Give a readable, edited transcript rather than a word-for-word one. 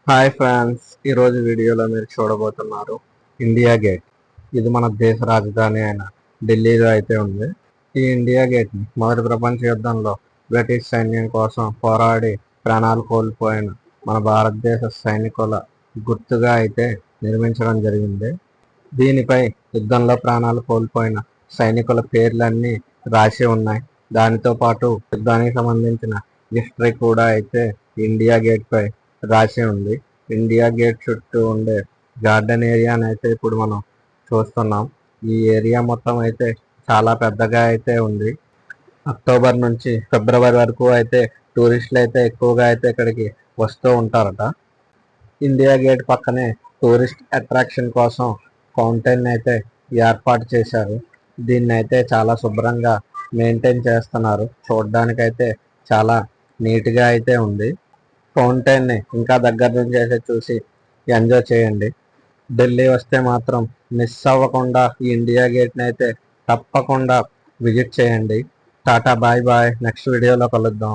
Hi friends, ఈరోజు వీడియోలో మీరు చూడబోతున్నారు ఇండియా గేట్. ఇది మన దేశ రాజధాని అయిన ఢిల్లీలో అయితే ఉంది. ఈ ఇండియా గేట్ని మొదటి ప్రపంచ యుద్ధంలో బ్రిటిష్ సైన్యం కోసం పోరాడి ప్రాణాలు కోల్పోయిన మన భారతదేశ సైనికుల గుర్తుగా అయితే నిర్మించడం జరిగింది. దీనిపై యుద్ధంలో ప్రాణాలు కోల్పోయిన సైనికుల పేర్లన్నీ రాసి ఉన్నాయి. దానితో పాటు యుద్ధానికి సంబంధించిన హిస్టరీ కూడా అయితే ఇండియా గేట్ పై రాసి ఉంది. ఇండియా గేట్ చుట్టూ ఉండే గార్డెన్ ఏరియాని అయితే ఇప్పుడు మనం చూస్తున్నాం. ఈ ఏరియా మొత్తం అయితే చాలా పెద్దగా అయితే ఉంది. అక్టోబర్ నుంచి ఫిబ్రవరి వరకు అయితే టూరిస్టులు అయితే ఎక్కువగా అయితే ఇక్కడికి వస్తూ ఉంటారట. ఇండియా గేట్ పక్కనే టూరిస్ట్ అట్రాక్షన్ కోసం ఫౌంటైన్ అయితే ఏర్పాటు చేశారు. దీన్ని అయితే చాలా శుభ్రంగా మెయింటైన్ చేస్తున్నారు. చూడడానికైతే చాలా నీట్గా అయితే ఉంది. ఫౌంటైన్ని ఇంకా దగ్గర నుంచి అయితే చూసి ఎంజాయ్ చేయండి. ఢిల్లీ వస్తే మాత్రం మిస్ అవ్వకుండా ఈ ఇండియా గేట్ని అయితే తప్పకుండా విజిట్ చేయండి. Tata, bye bye. నెక్స్ట్ వీడియోలో కలుద్దాం.